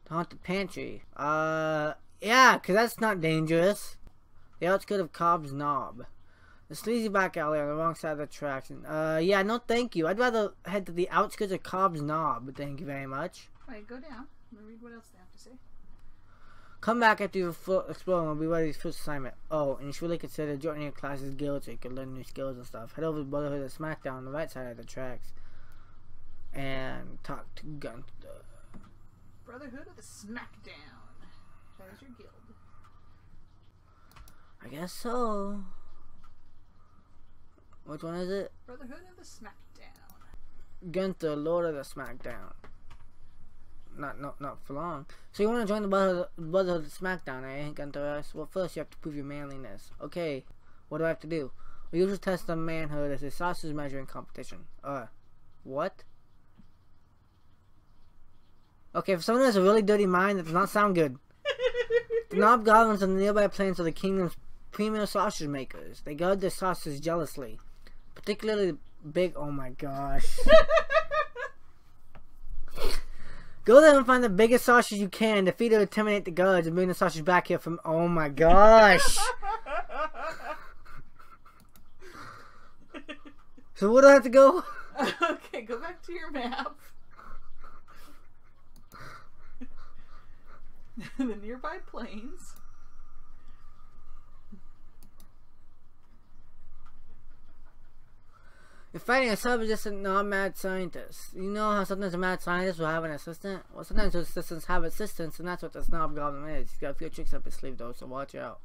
The haunted pantry. Yeah, 'cause that's not dangerous. The outskirts of Cobb's Knob. The sleazy back alley on the wrong side of the tracks. And, yeah, no thank you. I'd rather head to the outskirts of Cobb's Knob. Thank you very much. Alright, go down. Let me read what else they have to say. Come back after you've explored and we'll be ready for first assignment. Oh, and you should really consider joining your class's guild so you can learn new skills and stuff. Head over to Brotherhood of Smackdown on the right side of the tracks. And talk to Gunther. Brotherhood of the Smackdown. That is your guild. I guess so. Which one is it? Brotherhood of the Smackdown. Gunther, Lord of the Smackdown. Not for long. So you want to join the Brotherhood of Smackdown, eh, Gunther? Well, first you have to prove your manliness. Okay, what do I have to do? We usually test on manhood as a sausage measuring competition. What? Okay, for someone who has a really dirty mind, that does not sound good. The knob goblins on the nearby plains are the kingdom's premier sausage makers. They guard their sausages jealously. Particularly big. Oh my gosh. Go there and find the biggest sausage you can, defeat or intimidate the guards, and bring the sausage back here from. Oh my gosh. So where do I have to go? Okay, go back to your map. The nearby plains. You're fighting a sub-assistant non-mad scientist. You know how sometimes a mad scientist will have an assistant? Well, sometimes those assistants have assistants, and that's what the snob goblin is. He's got a few tricks up his sleeve, though, so watch out.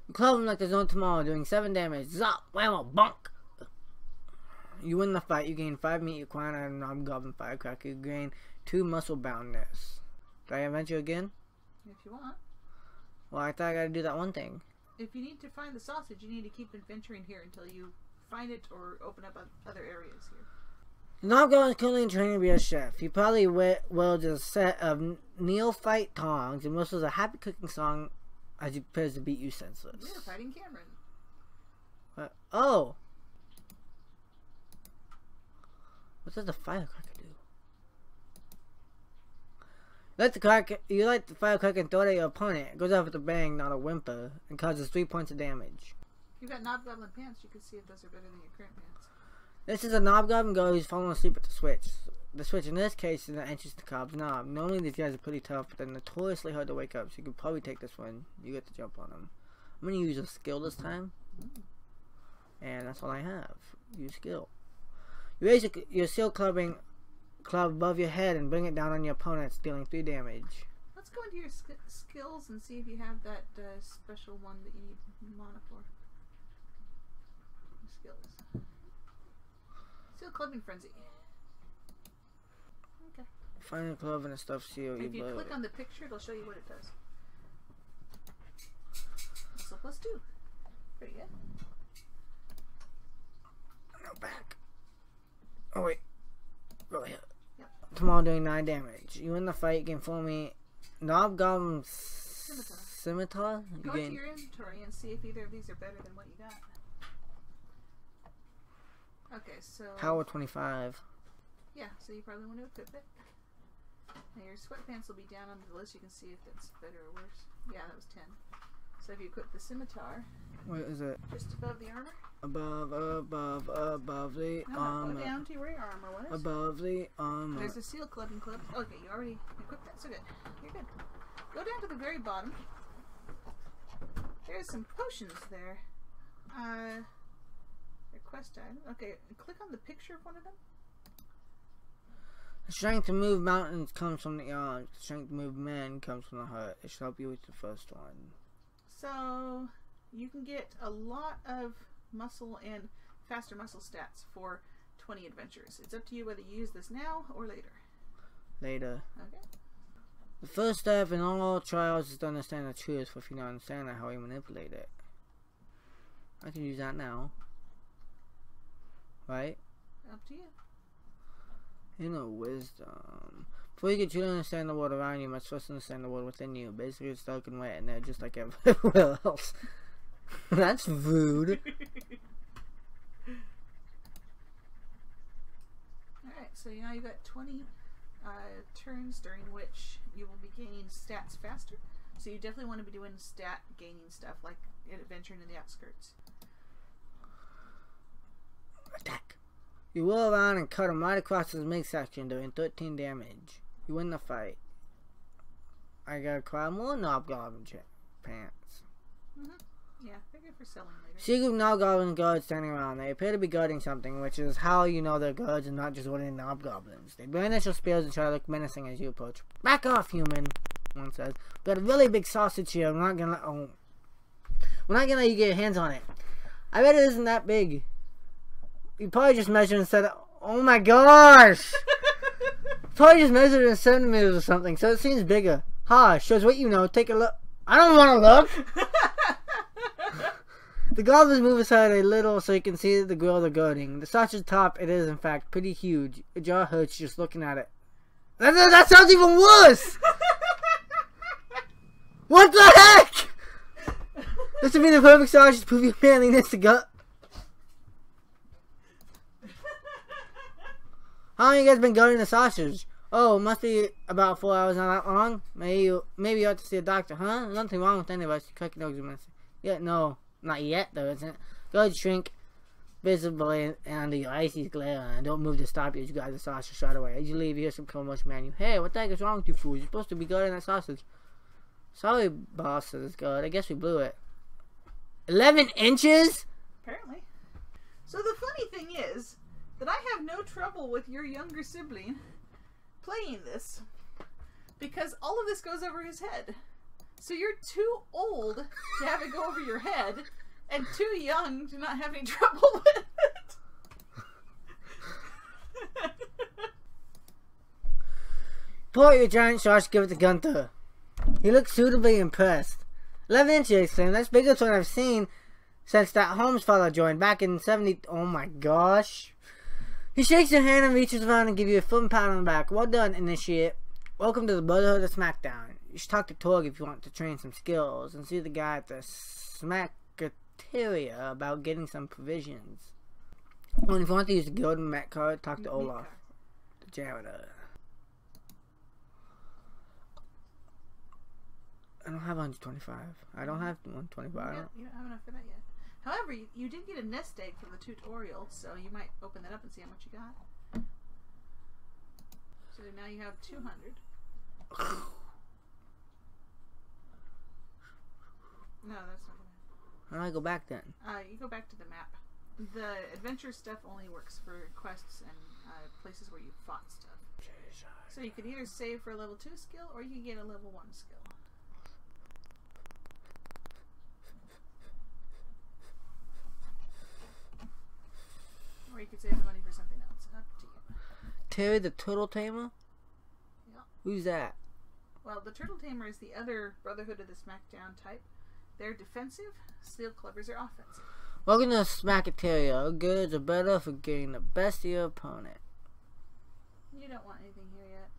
You club him like there's no tomorrow, doing 7 damage. Zop! Whammo! Bonk! You win the fight. You gain 5 meat, you acquire a knob goblin firecracker. You gain 2 muscle boundness. Did I invent you again? If you want. Well, I thought I gotta do that one thing. If you need to find the sausage, you need to keep adventuring here until you find it or open up other areas here. The knob goblin is currently in training to be a chef. He probably wields a set of neophyte tongs and whistles a happy cooking song as he prepares to beat you senseless. We're fighting Cameron. Oh! What does the firecracker do? You light the firecracker and throw it at your opponent. It goes off with a bang, not a whimper, and causes 3 points of damage. If you've got knob goblin pants, you can see if those are better than your current pants. This is a knob goblin girl who's falling asleep at the switch. The switch in this case is the entrance to Cobb's Knob. Normally these guys are pretty tough, but they're notoriously hard to wake up, so you could probably take this one. You get to jump on them. I'm going to use a skill this time. And that's all I have. Use skill. You raise your steel club above your head and bring it down on your opponent, dealing 3 damage. Let's go into your skills and see if you have that special one that you need mana for. Skills. Steel clubbing frenzy. Okay. Find a club and a stuffed seal. If you click on the picture, it'll show you what it does. So +2. Pretty good. No, back. Oh wait. Go ahead. Yep. Tomorrow doing 9 damage. You win the fight, gain 4 me. Knob goblin scimitar? Go into your inventory and see if either of these are better than what you got. Okay, so Power 25. Yeah, so you probably want to equip it. Now your sweatpants will be down on the list. You can see if it's better or worse. Yeah, that was 10. So if you equip the scimitar. Where is it? Just above the armor. Above the armor. Go down to where your armor was. Above the armor. There's a seal clubbing club. Okay, you already equipped that, so good. You're good. Go down to the very bottom. There's some potions there. Request item. Okay, click on the picture of one of them. The strength to move mountains comes from the arms. The strength to move men comes from the heart. It should help you with the first one. So you can get a lot of muscle and faster muscle stats for 20 adventures. It's up to you whether you use this now or later. Later. Okay. The first step in all trials is to understand the truth, but if you don't understand it, how you manipulate it. I can use that now. Right? Up to you. Inner wisdom. Before you can truly understand the world around you, you must first understand the world within you. Basically, it's dark and wet, and they're just like everywhere else. That's rude. Alright, so now you've got 20 turns during which you will be gaining stats faster. So you definitely want to be doing stat gaining stuff like adventuring in the outskirts. Attack. You whirl around and cut him right across his midsection, doing 13 damage. You win the fight. I gotta acquire more Knobgoblin pants. Yeah, they're good for selling later. See a group of Knobgoblin guards standing around. They appear to be guarding something, which is how you know they're guards and not just ordinary Knobgoblins. They brandish their spears and try to look menacing as you approach. Back off, human, one says. We got a really big sausage here. We're not gonna let you get your hands on it. I bet it isn't that big. You probably just measured and said, oh my gosh! Probably just measured in centimeters or something, so it seems bigger. Ha, shows what you know. Take a look. I don't want to look! The goblins move aside a little so you can see the grill they're guarding. The sausage top, it is in fact pretty huge. Your jaw hurts just looking at it. That sounds even worse! What the heck? This would be the perfect sausage to prove your manliness to gut. How long have you guys been guarding the sausage? Oh, it must be about 4 hours, not that long. Maybe you ought to see a doctor, huh? There's nothing wrong with any of us. You crack your nose a minute. Yeah, no. Not yet, though, isn't it? Guards shrink visibly under your icy glare and don't move to stop you as you guys the sausage right away. As you leave, you hear some commotion behind you. Hey, what the heck is wrong with you fools? You're supposed to be guarding that sausage. Sorry, boss, says guard. I guess we blew it. 11 inches? Apparently. So the funny thing is that I have no trouble with your younger sibling playing this because all of this goes over his head. So you're too old to have it go over your head and too young to not have any trouble with it. Pull out your giant sausage, give it to Gunther. He looks suitably impressed. 11 inches, he exclaimed. That's bigger than I've seen since that Holmes fellow joined back in 70. Oh my gosh. He shakes your hand and reaches around and gives you a firm pat on the back. Well done, initiate. Welcome to the Brotherhood of Smackdown. You should talk to Torg if you want to train some skills, and see the guy at the Smackateria about getting some provisions. And if you want to use the Golden Met card, talk to Olaf, the janitor. I don't have 125. I don't have 125. You don't have enough for that yet. However, you did get a nest egg from the tutorial, so you might open that up and see how much you got. So now you have 200. No, that's not gonna. How do I go back then? You go back to the map. The adventure stuff only works for quests and places where you fought stuff. So you can either save for a level 2 skill, or you can get a level 1 skill. Or you could save the money for something else. Up to you. Terry the Turtle Tamer? Yeah. Who's that? Well, the Turtle Tamer is the other Brotherhood of the Smackdown type. They're defensive, Steel Clubbers are offensive. Welcome to Smackateria. Goods are better for getting the best of your opponent. You don't want anything here yet.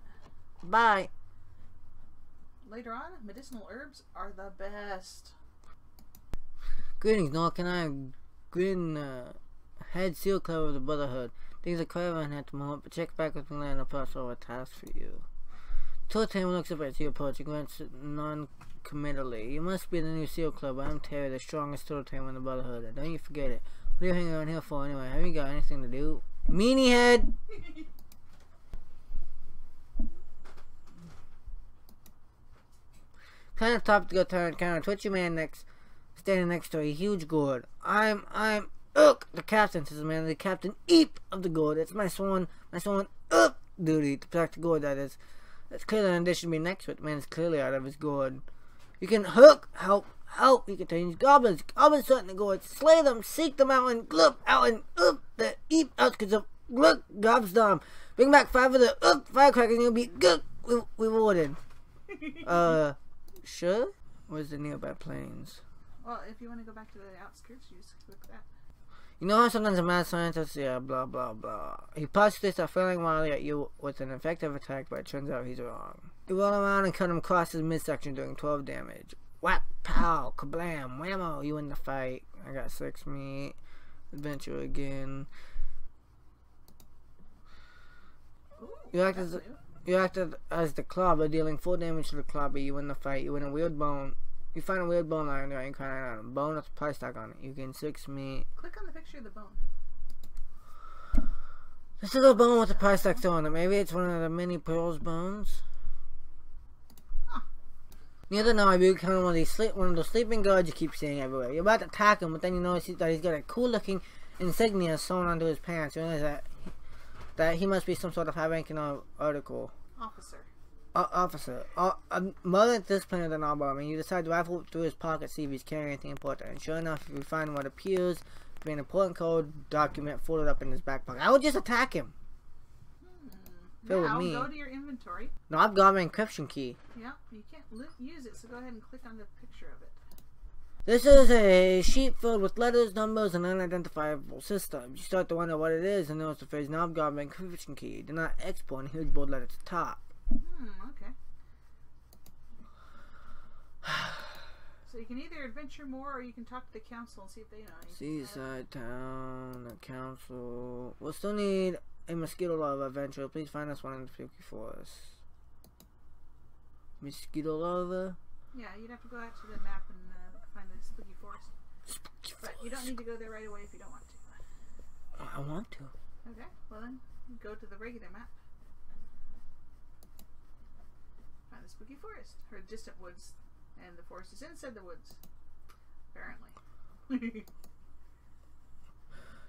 Bye. Later on, medicinal herbs are the best. Greetings, Norken. I am head Seal Club of the Brotherhood. Things are clever at the moment, but check back with me later and I'll pass over a task for you. Turtle Tamer looks up at you approach and grants non-committally. You must be the new Seal Club. I'm Terry, the strongest Turtle Tamer in the Brotherhood. Don't you forget it. What are you hanging around here for anyway? Have you got anything to do? Meanie head! Kind of top to go turn counter. Twitchy man standing next to a huge gourd. I'm the captain, says the man. The captain eep of the gourd. It's my sworn duty to protect the gourd, that is. That's clearly an addition to be next to it. The man is clearly out of his gourd. You can help. You can change goblins. Goblins threaten the gourd. Slay them, seek them out, and the eep outskirts of gobstorm. Bring back 5 of the firecrackers and you'll be rewarded. Sure? Where's the nearby plains? Well, if you want to go back to the outskirts, you just click that. You know how sometimes a mad scientist, yeah, blah, blah, blah. He possibly starts failing wildly at you with an effective attack, but it turns out he's wrong. You roll around and cut him across his midsection, doing 12 damage. Whack, pow, kablam, whammo, you win the fight. I got 6 meat. Adventure again. Ooh, You You act as the clobber, dealing 4 damage to the clobber. You win the fight. You win a weird bone. You find a weird bone iron there. You find an item. Bone with a price tag on it. You gain 6 meat. Click on the picture of the bone. This little bone with a price tag still on it. Maybe it's one of the mini pearls bones. Huh. The other night, you kind of one of those sleeping guards you keep seeing everywhere. You're about to attack him, but then you notice that he's got a cool-looking insignia sewn onto his pants. You realize that he must be some sort of high-ranking article. Officer. More disciplined than all, I mean, you decide to rifle through his pocket, see if he's carrying anything important. And sure enough, you find what appears to be an important code document folded up in his back pocket. I would just attack him. Now, go to your inventory. No, I've got my encryption key. Yeah, you can't use it, so go ahead and click on the picture of it. This is a sheet filled with letters, numbers, and unidentifiable systems. You start to wonder what it is and notice the phrase, now I've got my encryption key. Do not export, and huge bold letter at the top. Okay. So you can either adventure more or you can talk to the council and see if they know anything. Seaside town, the council. We'll still need a mosquito larva adventure. Please find us one in the spooky forest. Mosquito larva? Yeah, you'd have to go out to the map and find the spooky forest. But you don't need to go there right away if you don't want to. I want to. Okay, well then, go to the regular map. Find the spooky forest, or distant woods, and the forest is inside the woods, apparently.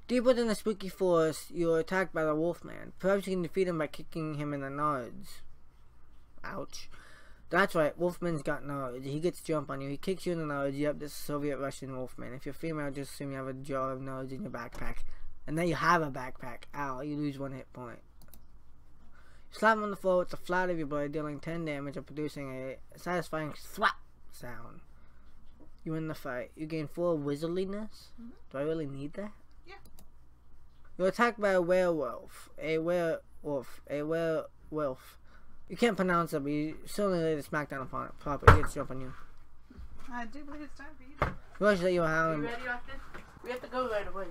Deep within the spooky forest, you're attacked by the Wolfman. Perhaps you can defeat him by kicking him in the nose. Ouch. That's right, Wolfman's got nose. He gets jump on you. He kicks you in the nose. Yep, this is Soviet-Russian Wolfman. If you're female, just assume you have a jar of nose in your backpack. And then you have a backpack. Ow, you lose 1 hit point. Slap him on the floor with the flat of your blade, dealing 10 damage and producing a satisfying slap sound. You win the fight. You gain 4 wizardliness. Do I really need that? Yeah. You're attacked by a werewolf. A werewolf. You can't pronounce it, but you certainly lay the smackdown upon it. Proper. He gets jump on you. I do believe it's time for you to... You actually, you're howling. You ready, Austin? We have to go right away.